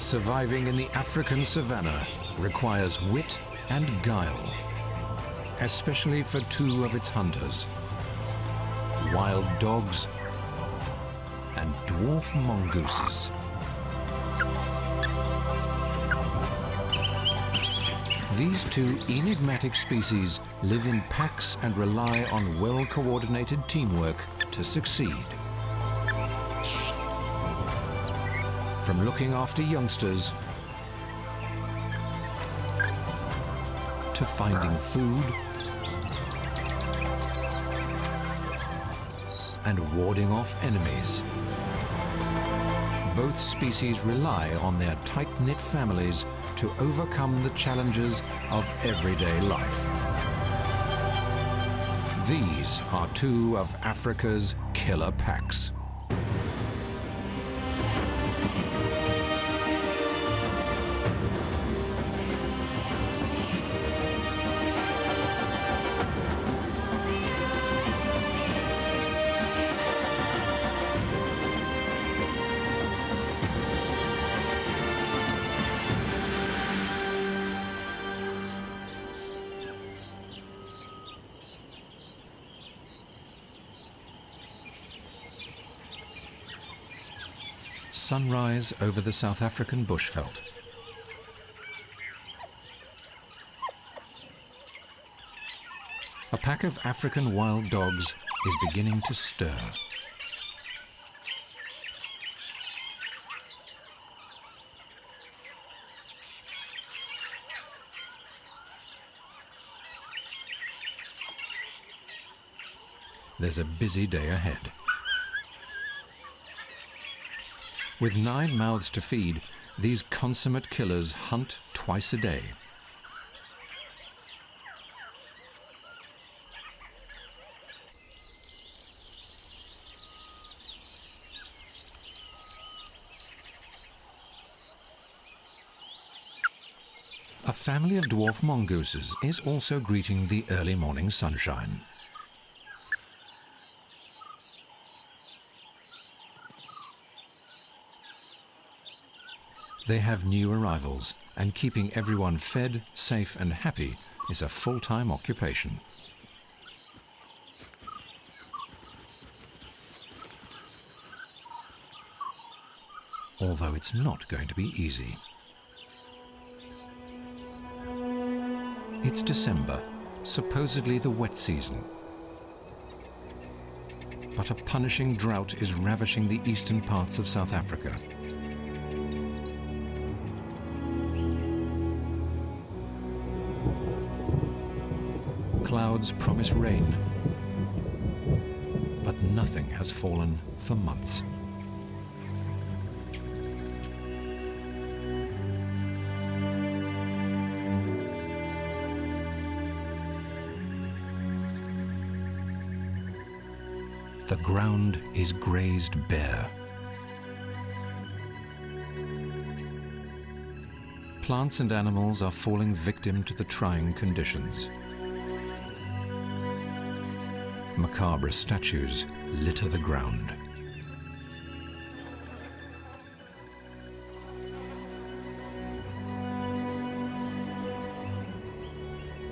Surviving in the African savanna requires wit and guile, especially for two of its hunters, wild dogs and dwarf mongooses. These two enigmatic species live in packs and rely on well-coordinated teamwork to succeed. From looking after youngsters to finding food and warding off enemies. Both species rely on their tight-knit families to overcome the challenges of everyday life. These are two of Africa's killer packs. Sunrise over the South African bushveld. A pack of African wild dogs is beginning to stir. There's a busy day ahead. With 9 mouths to feed, these consummate killers hunt twice a day. A family of dwarf mongooses is also greeting the early morning sunshine. They have new arrivals, and keeping everyone fed, safe and happy is a full-time occupation. Although it's not going to be easy. It's December, supposedly the wet season. But a punishing drought is ravishing the eastern parts of South Africa. Clouds promise rain, but nothing has fallen for months. The ground is grazed bare. Plants and animals are falling victim to the trying conditions. Macabre statues litter the ground.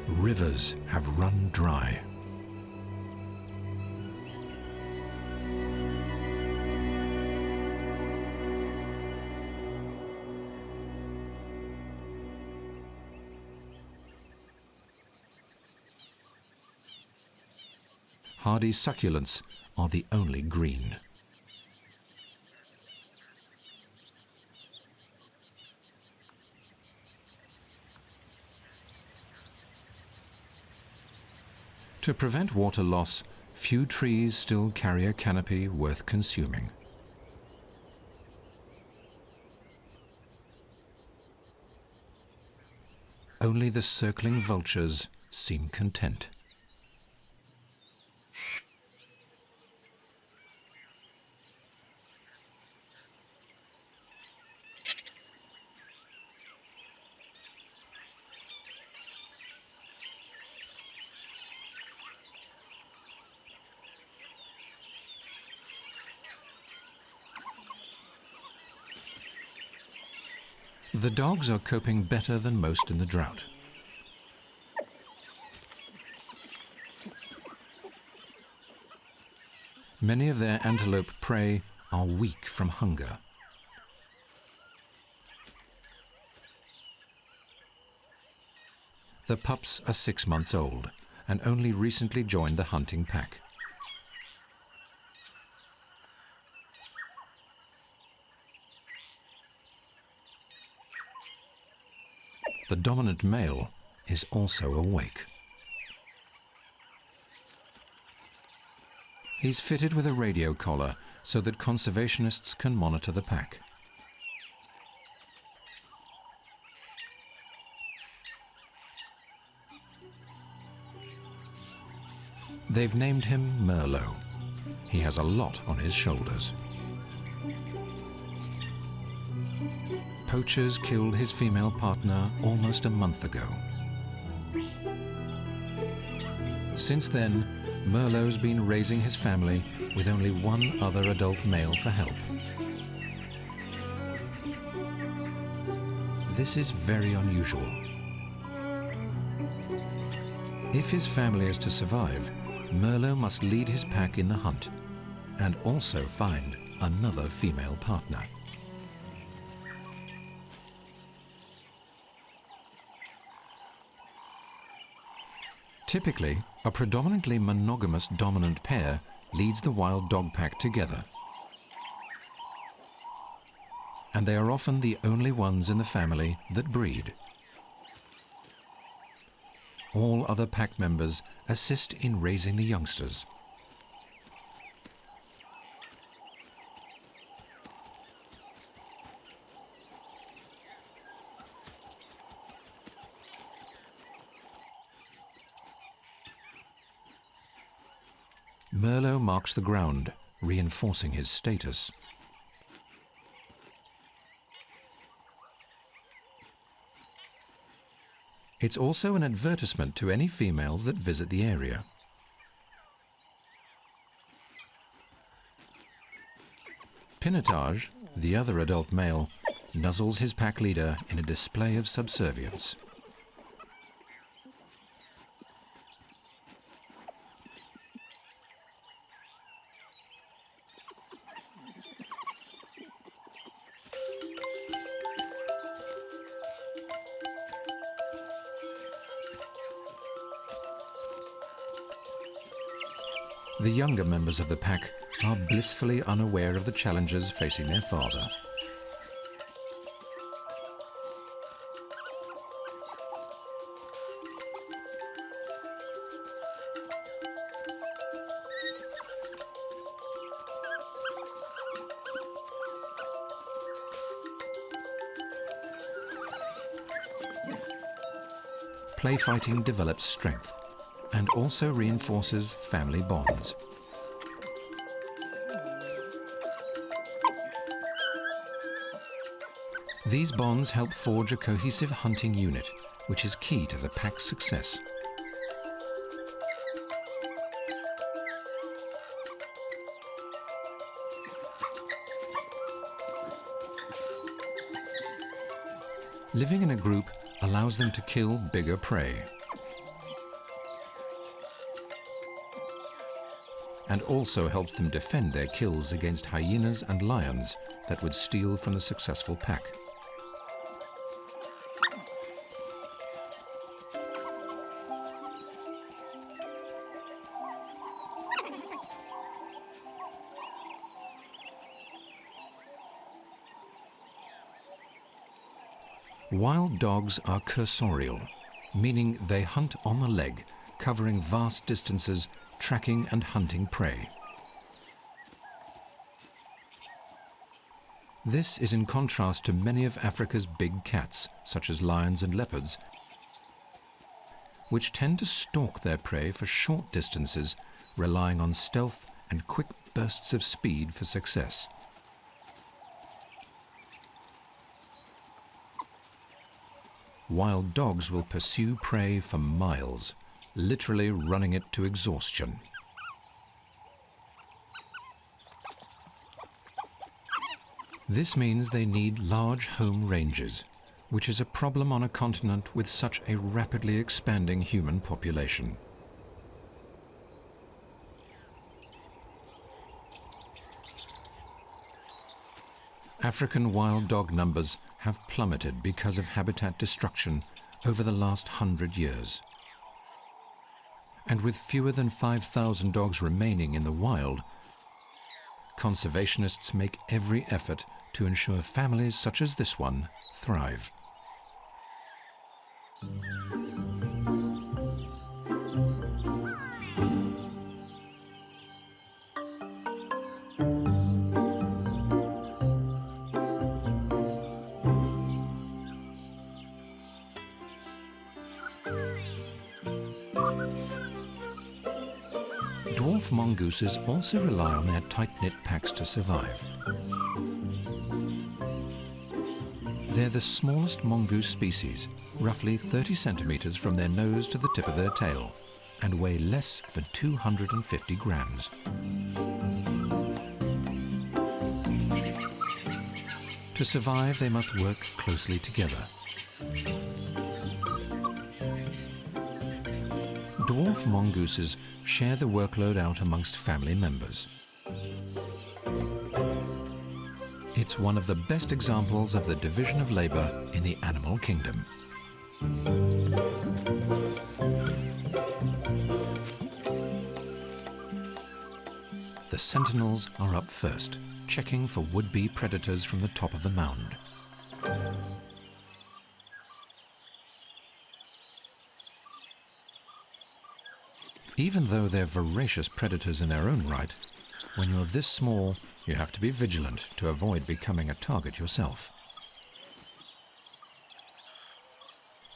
Rivers have run dry. Hardy succulents are the only green. To prevent water loss, few trees still carry a canopy worth consuming. Only the circling vultures seem content. The dogs are coping better than most in the drought. Many of their antelope prey are weak from hunger. The pups are 6 months old and only recently joined the hunting pack. The dominant male is also awake. He's fitted with a radio collar so that conservationists can monitor the pack. They've named him Merlot. He has a lot on his shoulders. Poachers killed his female partner almost a month ago. Since then, Merlot's been raising his family with only one other adult male for help. This is very unusual. If his family is to survive, Merlot must lead his pack in the hunt and also find another female partner. Typically, a predominantly monogamous dominant pair leads the wild dog pack together. And they are often the only ones in the family that breed. All other pack members assist in raising the youngsters. Merlot marks the ground, reinforcing his status. It's also an advertisement to any females that visit the area. Pinotage, the other adult male, nuzzles his pack leader in a display of subservience. The younger members of the pack are blissfully unaware of the challenges facing their father. Play fighting develops strength and also reinforces family bonds. These bonds help forge a cohesive hunting unit, which is key to the pack's success. Living in a group allows them to kill bigger prey, and also helps them defend their kills against hyenas and lions that would steal from the successful pack. Wild dogs are cursorial, meaning they hunt on the leg, covering vast distances, tracking and hunting prey. This is in contrast to many of Africa's big cats, such as lions and leopards, which tend to stalk their prey for short distances, relying on stealth and quick bursts of speed for success. Wild dogs will pursue prey for miles, literally running it to exhaustion. This means they need large home ranges, which is a problem on a continent with such a rapidly expanding human population. African wild dog numbers have plummeted because of habitat destruction over the last 100 years. And with fewer than 5,000 dogs remaining in the wild, conservationists make every effort to ensure families such as this one thrive. Dwarf mongooses also rely on their tight-knit packs to survive. They're the smallest mongoose species, roughly 30 centimeters from their nose to the tip of their tail, and weigh less than 250 grams. To survive, they must work closely together. Dwarf mongooses share the workload out amongst family members. It's one of the best examples of the division of labor in the animal kingdom. The sentinels are up first, checking for would-be predators from the top of the mound. Even though they're voracious predators in their own right, when you're this small, you have to be vigilant to avoid becoming a target yourself.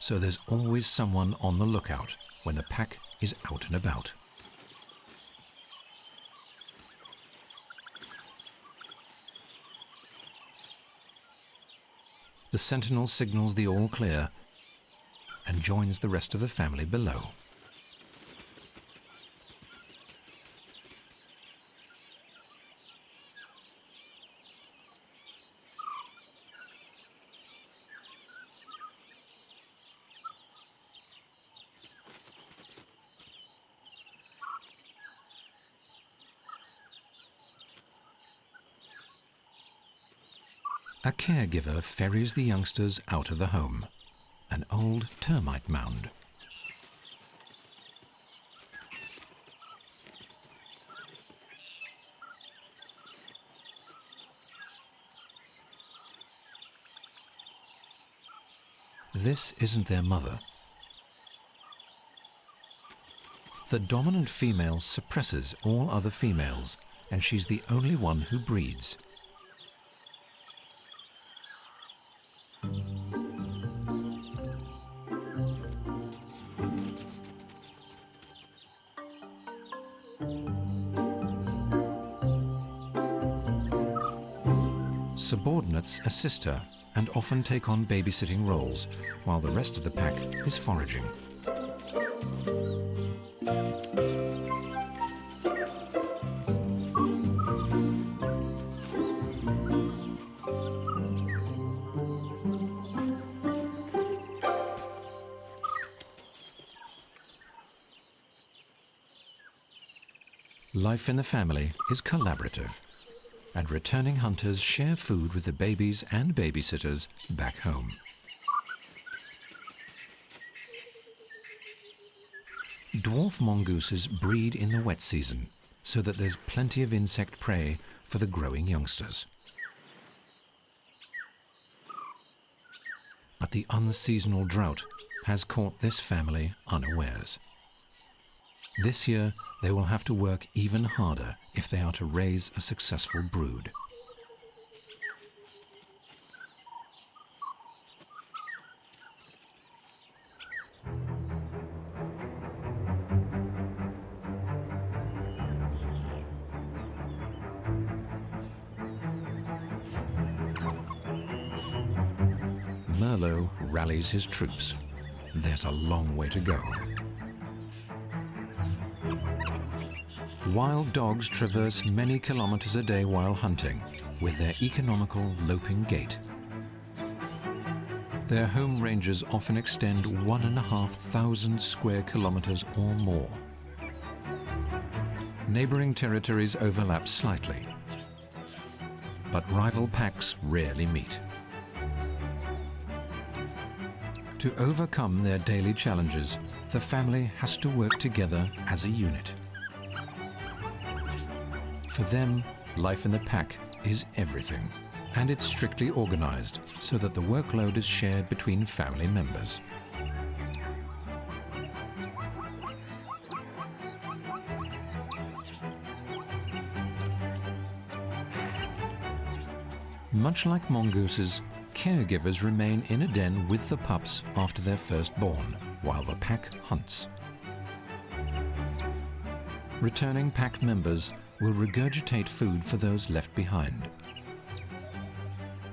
So there's always someone on the lookout when the pack is out and about. The sentinel signals the all clear and joins the rest of the family below. A caregiver ferries the youngsters out of the home, an old termite mound. This isn't their mother. The dominant female suppresses all other females, and she's the only one who breeds. Subordinates assist her and often take on babysitting roles, while the rest of the pack is foraging. Life in the family is collaborative, and returning hunters share food with the babies and babysitters back home. Dwarf mongooses breed in the wet season so that there's plenty of insect prey for the growing youngsters. But the unseasonal drought has caught this family unawares. This year, they will have to work even harder if they are to raise a successful brood. Merlot rallies his troops. There's a long way to go. Wild dogs traverse many kilometers a day while hunting, with their economical loping gait. Their home ranges often extend 1,500 square kilometers or more. Neighboring territories overlap slightly, but rival packs rarely meet. To overcome their daily challenges, the family has to work together as a unit. For them, life in the pack is everything, and it's strictly organized so that the workload is shared between family members. Much like mongooses, caregivers remain in a den with the pups after they're first born, while the pack hunts. Returning pack members will regurgitate food for those left behind.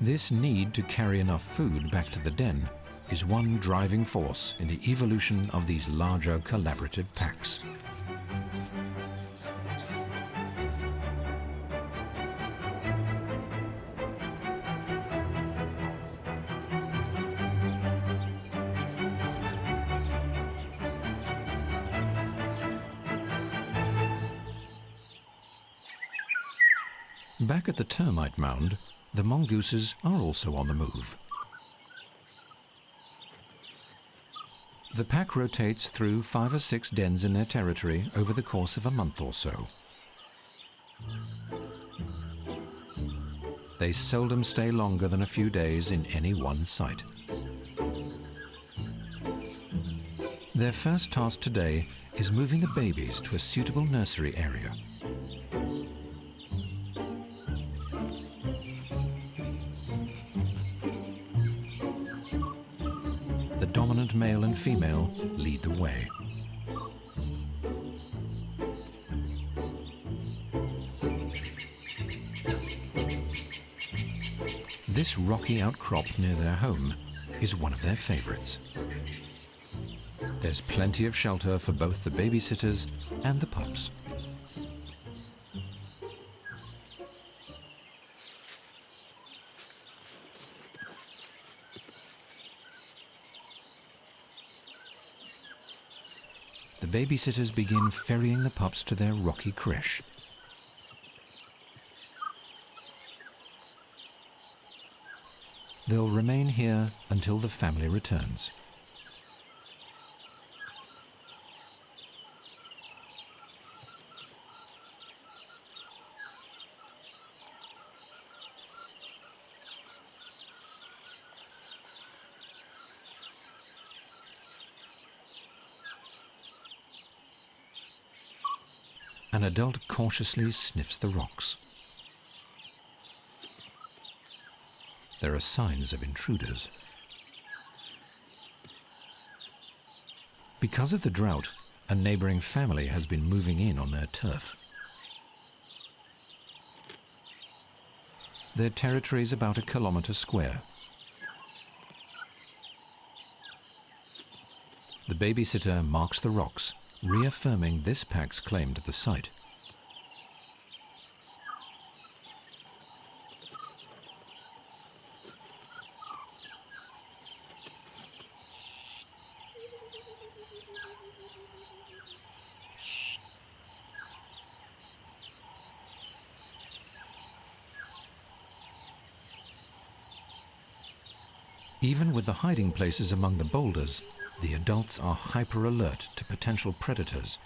This need to carry enough food back to the den is one driving force in the evolution of these larger collaborative packs. Back at the termite mound, the mongooses are also on the move. The pack rotates through 5 or 6 dens in their territory over the course of a month or so. They seldom stay longer than a few days in any one site. Their first task today is moving the babies to a suitable nursery area. Dominant male and female lead the way. This rocky outcrop near their home is one of their favorites. There's plenty of shelter for both the babysitters and the pups. The babysitters begin ferrying the pups to their rocky creche. They'll remain here until the family returns. An adult cautiously sniffs the rocks. There are signs of intruders. Because of the drought, a neighboring family has been moving in on their turf. Their territory is about 1 kilometer square. The babysitter marks the rocks, reaffirming this pack's claim to the site. Even with the hiding places among the boulders, the adults are hyper-alert to potential predators.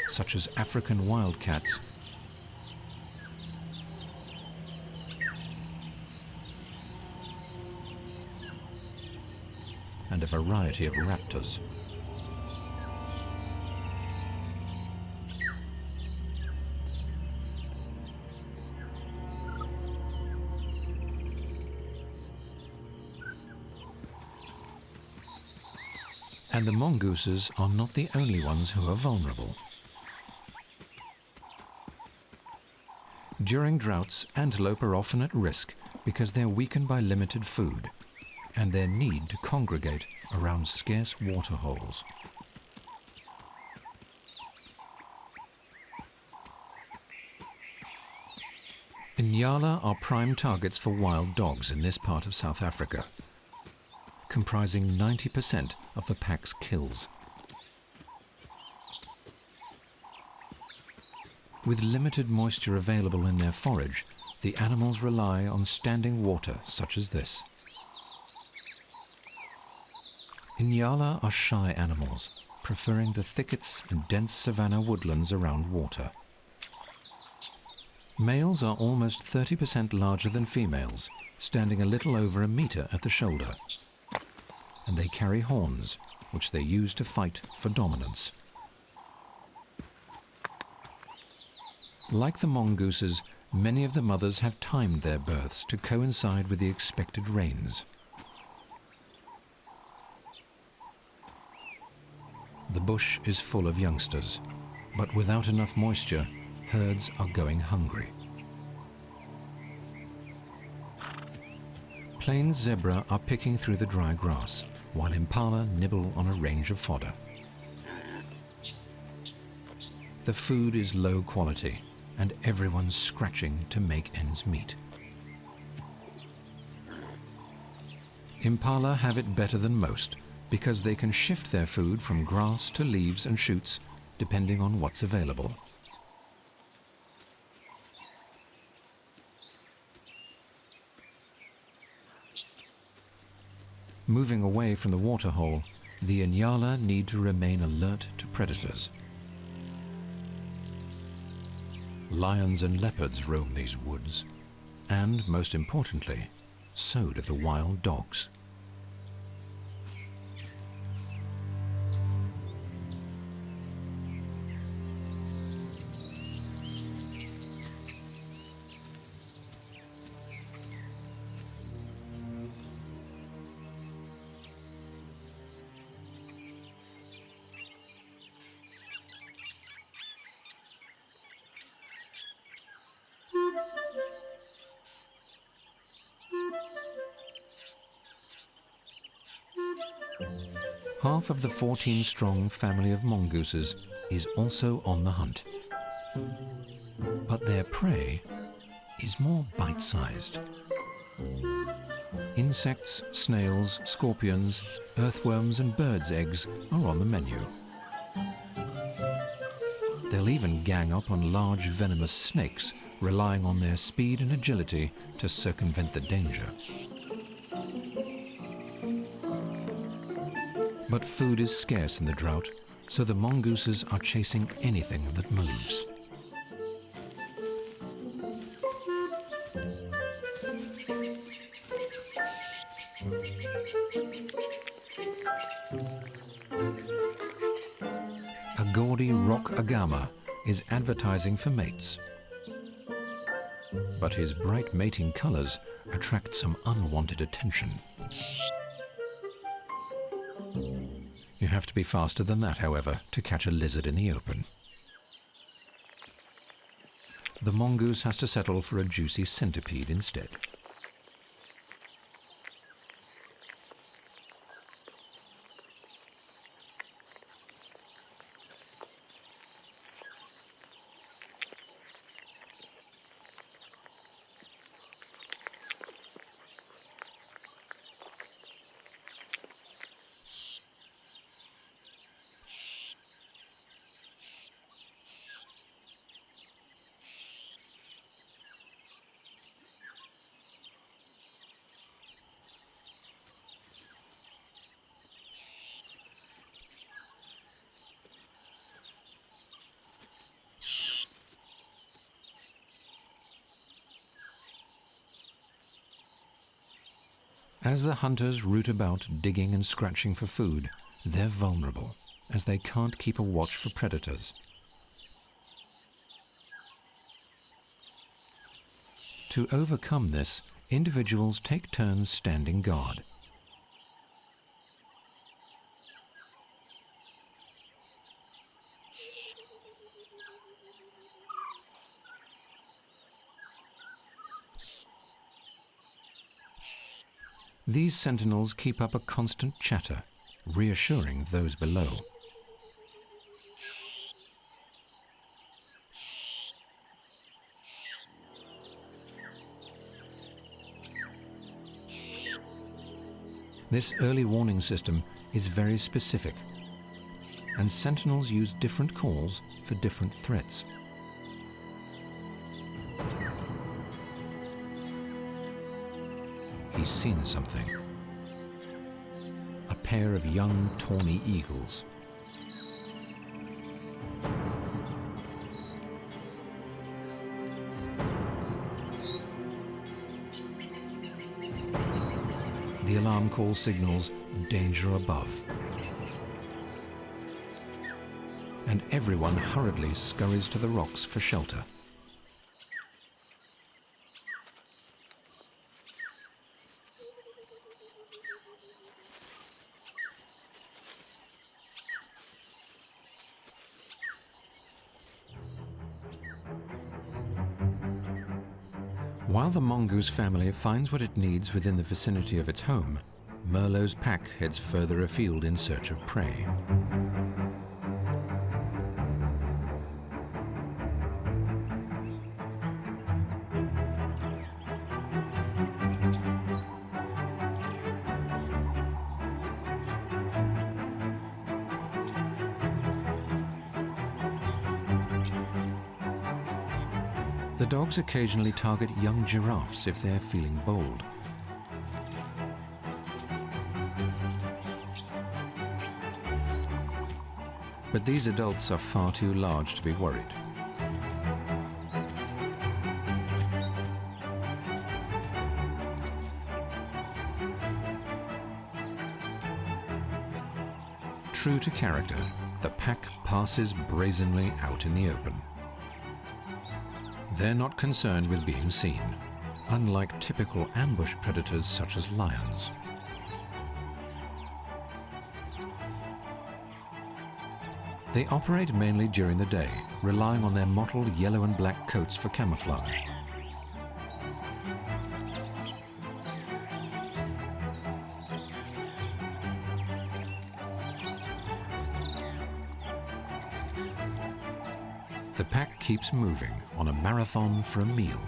Such as African wildcats and a variety of raptors. And the mongooses are not the only ones who are vulnerable. During droughts, antelope are often at risk because they're weakened by limited food and their need to congregate around scarce water holes. Inyala are prime targets for wild dogs in this part of South Africa, comprising 90% of the pack's kills. With limited moisture available in their forage, the animals rely on standing water such as this. Inyala are shy animals, preferring the thickets and dense savanna woodlands around water. Males are almost 30% larger than females, standing a little over a meter at the shoulder. And they carry horns, which they use to fight for dominance. Like the mongooses, many of the mothers have timed their births to coincide with the expected rains. The bush is full of youngsters, but without enough moisture, herds are going hungry. Plains zebra are picking through the dry grass, while impala nibble on a range of fodder. The food is low quality, and everyone's scratching to make ends meet. Impala have it better than most because they can shift their food from grass to leaves and shoots, depending on what's available. Moving away from the waterhole, the Inyala need to remain alert to predators. Lions and leopards roam these woods, and most importantly, so do the wild dogs. Half of the 14-strong family of mongooses is also on the hunt. But their prey is more bite-sized. Insects, snails, scorpions, earthworms and birds' eggs are on the menu. They'll even gang up on large venomous snakes, relying on their speed and agility to circumvent the danger. But food is scarce in the drought, so the mongooses are chasing anything that moves. A gaudy rock agama is advertising for mates. But his bright mating colors attract some unwanted attention. You have to be faster than that, however, to catch a lizard in the open. The mongoose has to settle for a juicy centipede instead. As the hunters root about digging and scratching for food, they're vulnerable, as they can't keep a watch for predators. To overcome this, individuals take turns standing guard. These sentinels keep up a constant chatter, reassuring those below. This early warning system is very specific, and sentinels use different calls for different threats. He's seen something. A pair of young tawny eagles. The alarm call signals danger above. And everyone hurriedly scurries to the rocks for shelter. While the mongoose family finds what it needs within the vicinity of its home, Merlot's pack heads further afield in search of prey. The dogs occasionally target young giraffes if they're feeling bold. But these adults are far too large to be worried. True to character, the pack passes brazenly out in the open. They're not concerned with being seen, unlike typical ambush predators such as lions. They operate mainly during the day, relying on their mottled yellow and black coats for camouflage. The pack keeps moving on a marathon for a meal.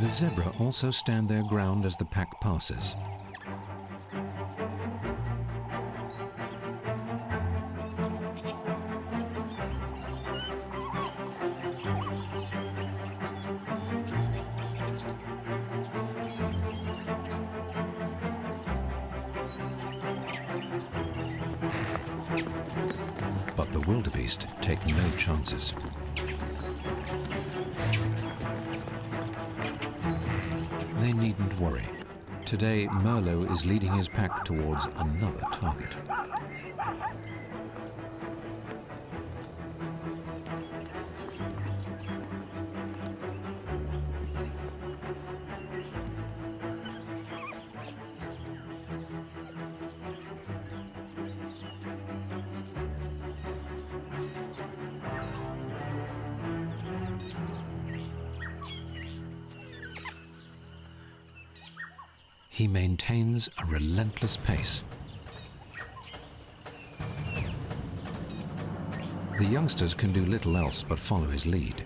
The zebra also stand their ground as the pack passes. But the wildebeest take no chances. They needn't worry. Today, Merlot is leading his pack towards another target. He maintains a relentless pace. The youngsters can do little else but follow his lead.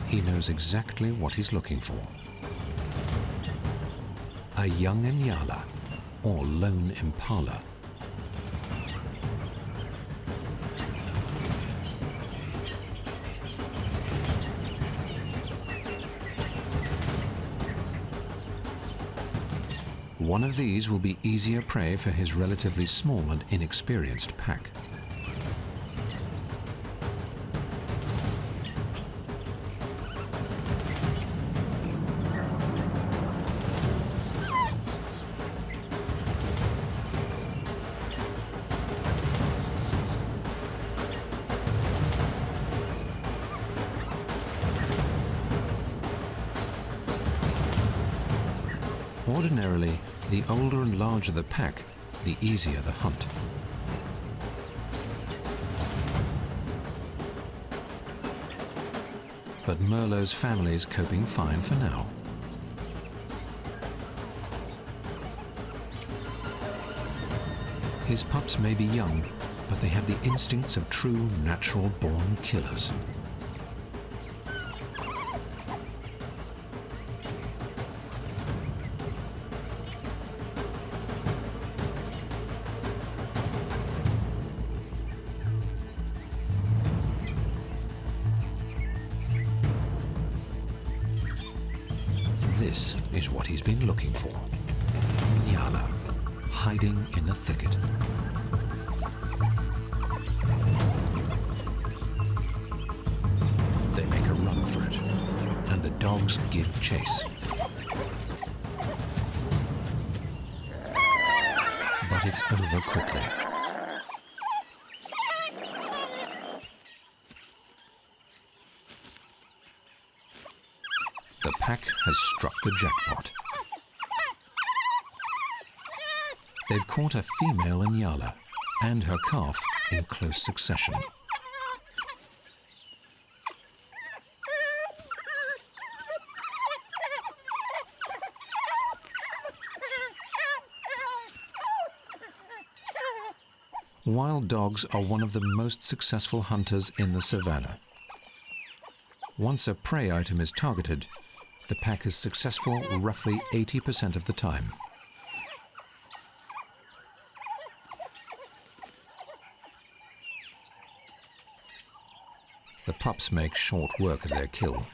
He knows exactly what he's looking for. A young Inyala, or lone impala. One of these will be easier prey for his relatively small and inexperienced pack. Ordinarily, the older and larger the pack, the easier the hunt. But Merlot's family is coping fine for now. His pups may be young, but they have the instincts of true natural-born killers. This is what he's been looking for. Nyala, hiding in the thicket. They make a run for it, and the dogs give chase. But it's over quickly. The pack has struck the jackpot. They've caught a female Nyala and her calf in close succession. Wild dogs are one of the most successful hunters in the savanna. Once a prey item is targeted, the pack is successful roughly 80% of the time. The pups make short work of their kill.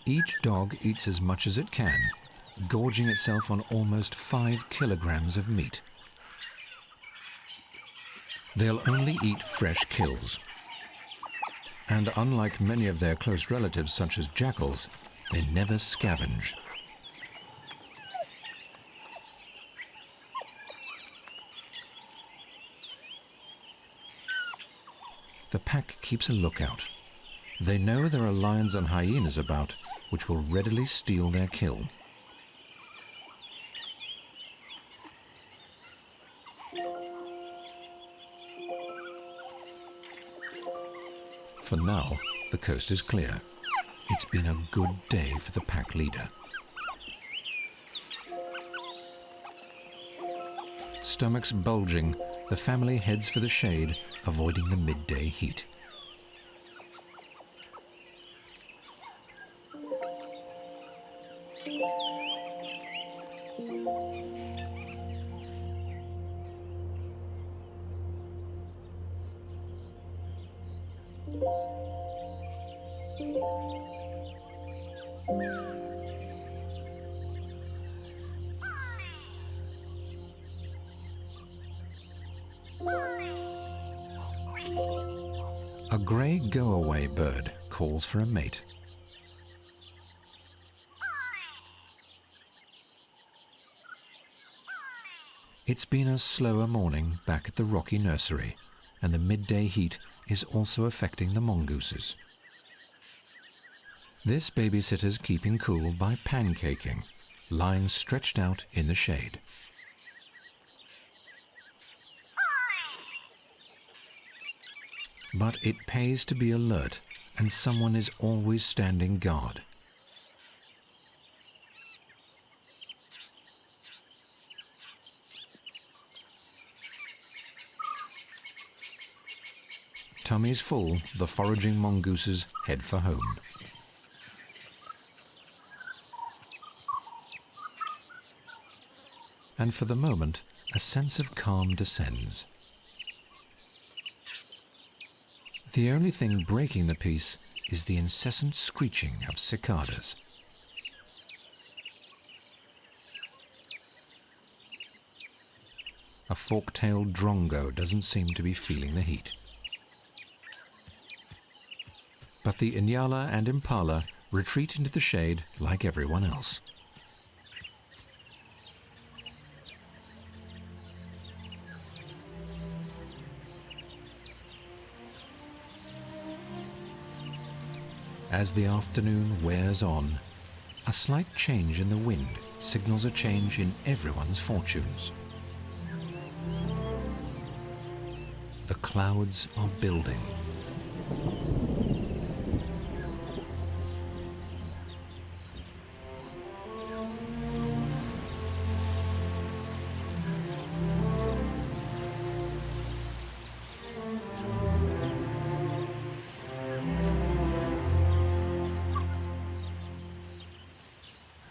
Each dog eats as much as it can, gorging itself on almost 5 kilograms of meat. They'll only eat fresh kills. And unlike many of their close relatives, such as jackals, they never scavenge. The pack keeps a lookout. They know there are lions and hyenas about, which will readily steal their kill. For now, the coast is clear. It's been a good day for the pack leader. Stomachs bulging, the family heads for the shade, avoiding the midday heat. A grey go-away bird calls for a mate. It's been a slower morning back at the rocky nursery, and the midday heat is also affecting the mongooses. This babysitter's keeping cool by pancaking, lying stretched out in the shade. But it pays to be alert, and someone is always standing guard. Tummies full, the foraging mongooses head for home. And for the moment, a sense of calm descends. The only thing breaking the peace is the incessant screeching of cicadas. A fork-tailed drongo doesn't seem to be feeling the heat. But the Nyala and Impala retreat into the shade like everyone else. As the afternoon wears on, a slight change in the wind signals a change in everyone's fortunes. The clouds are building.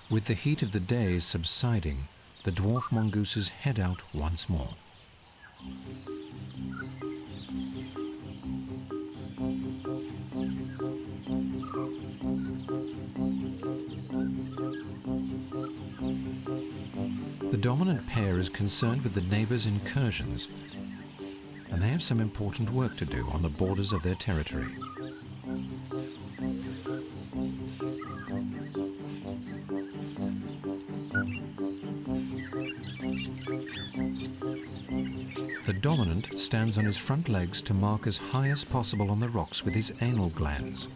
With the heat of the day subsiding, the dwarf mongooses head out once more. The dominant pair is concerned with the neighbors' incursions, and they have some important work to do on the borders of their territory. The dominant stands on his front legs to mark as high as possible on the rocks with his anal glands.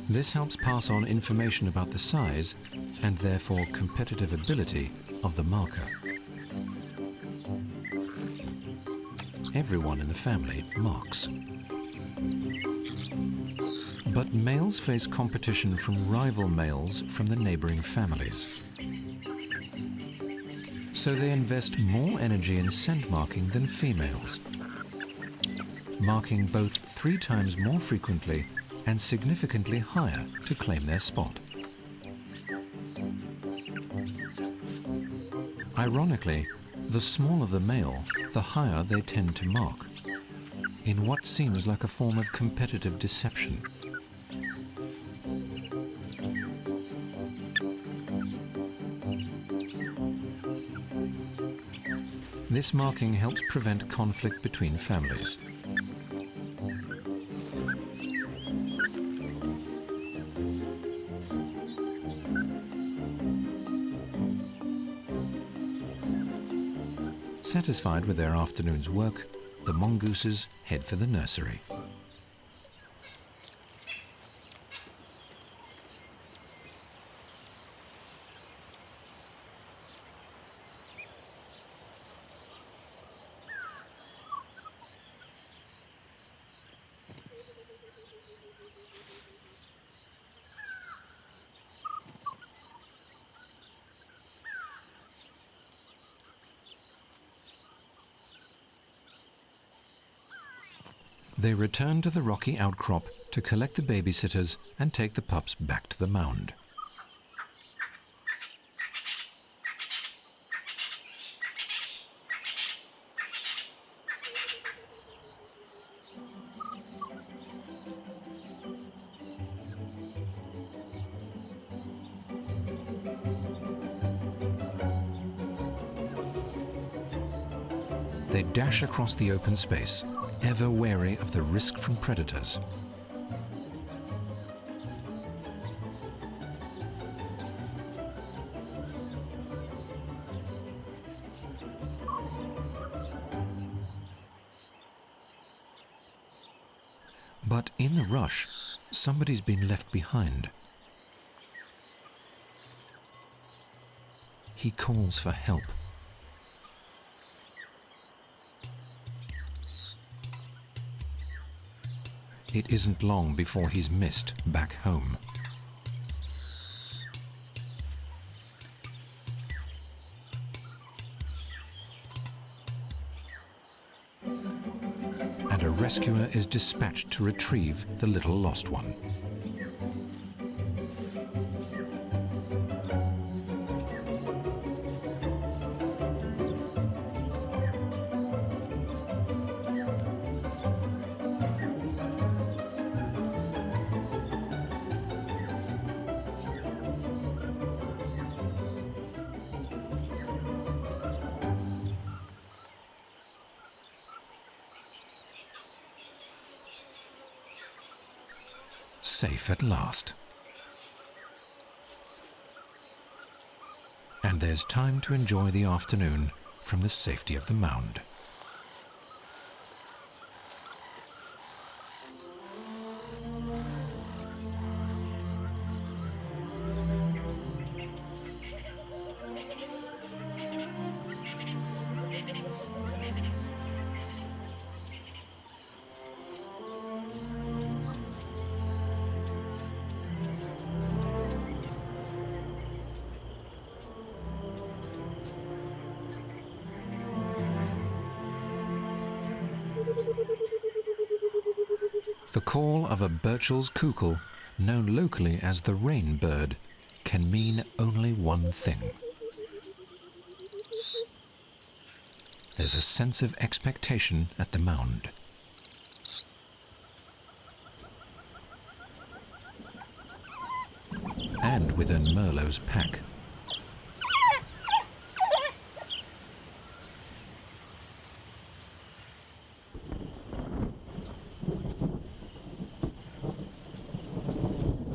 This helps pass on information about the size and therefore competitive ability of the marker. Everyone in the family marks. But males face competition from rival males from the neighboring families. So they invest more energy in scent marking than females, marking both 3 times more frequently and significantly higher to claim their spot. Ironically, the smaller the male, the higher they tend to mark, in what seems like a form of competitive deception. This marking helps prevent conflict between families. Satisfied with their afternoon's work, the mongooses head for the nursery. They return to the rocky outcrop to collect the babysitters and take the pups back to the mound. They dash across the open space, ever wary of the risk from predators. But in the rush, somebody's been left behind. He calls for help. It isn't long before he's missed back home. And a rescuer is dispatched to retrieve the little lost one. Safe at last. And there's time to enjoy the afternoon from the safety of the mound. The call of a Burchell's cuckoo, known locally as the rain bird, can mean only one thing. There's a sense of expectation at the mound. And within Merlot's pack.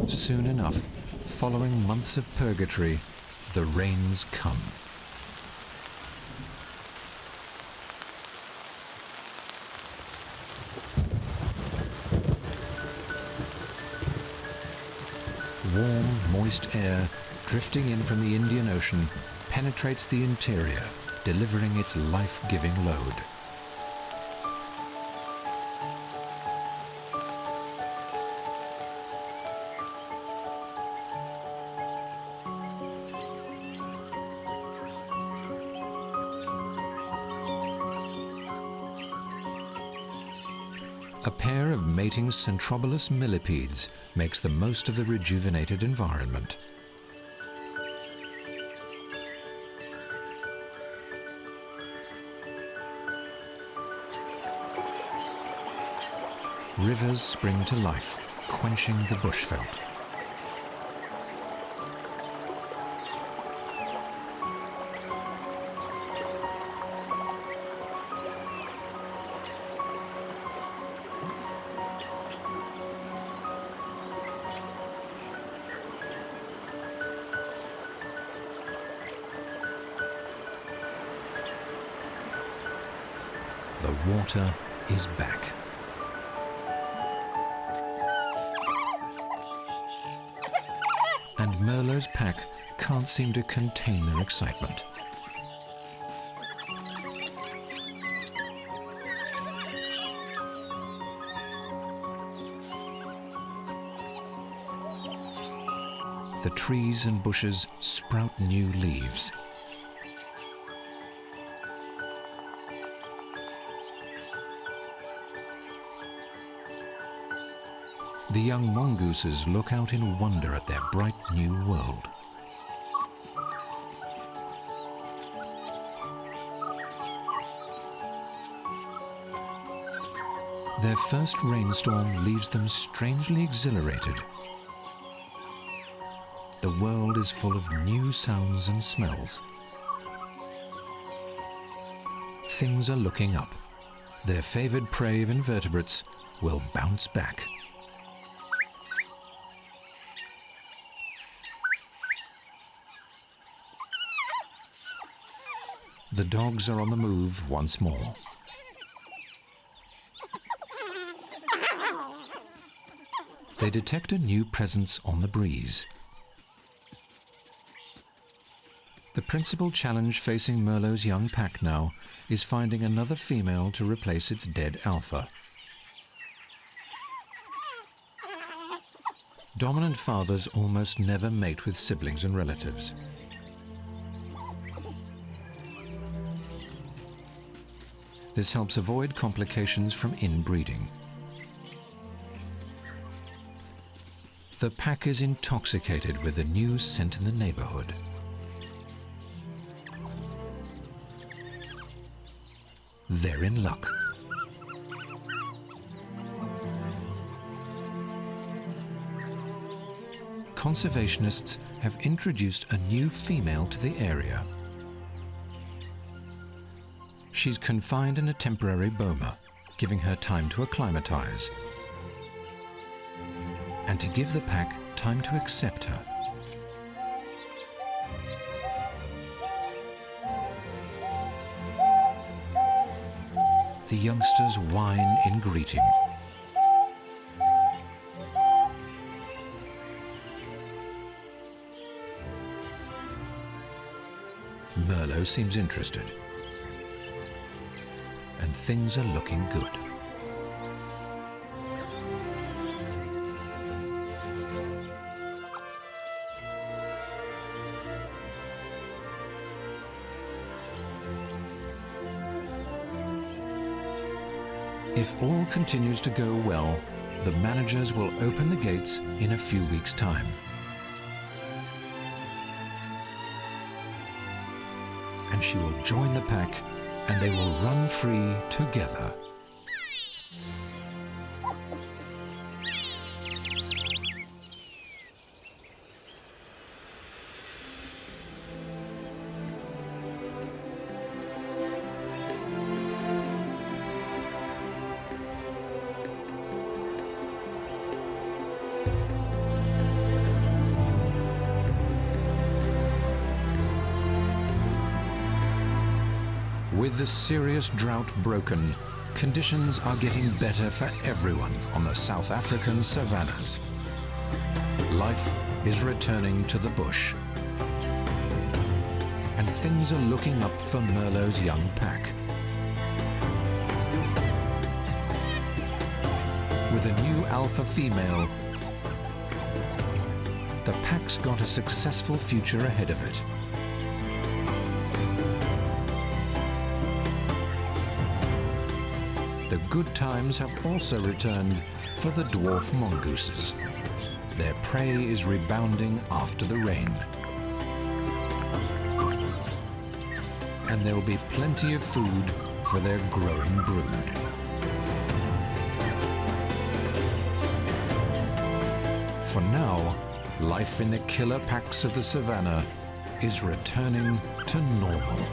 Soon enough, following months of purgatory, the rains come. Warm, moist air drifting in from the Indian Ocean penetrates the interior, delivering its life-giving load. A pair of mating centrobolus millipedes makes the most of the rejuvenated environment. Rivers spring to life, quenching the bushveld. The water is back. And Merlot's pack can't seem to contain their excitement. The trees and bushes sprout new leaves. The young mongooses look out in wonder at their bright new world. Their first rainstorm leaves them strangely exhilarated. The world is full of new sounds and smells. Things are looking up. Their favored prey of invertebrates will bounce back. The dogs are on the move once more. They detect a new presence on the breeze. The principal challenge facing Merlot's young pack now is finding another female to replace its dead alpha. Dominant fathers almost never mate with siblings and relatives. This helps avoid complications from inbreeding. The pack is intoxicated with the new scent in the neighborhood. They're in luck. Conservationists have introduced a new female to the area. She's confined in a temporary boma, giving her time to acclimatize and to give the pack time to accept her. The youngsters whine in greeting. Merlot seems interested. And things are looking good. If all continues to go well, the managers will open the gates in a few weeks' time. And she will join the pack, and they will run free together. With the serious drought broken, conditions are getting better for everyone on the South African savannas. Life is returning to the bush. And things are looking up for Merlot's young pack. With a new alpha female, the pack's got a successful future ahead of it. The good times have also returned for the dwarf mongooses. Their prey is rebounding after the rain. And there will be plenty of food for their growing brood. For now, life in the killer packs of the savannah is returning to normal.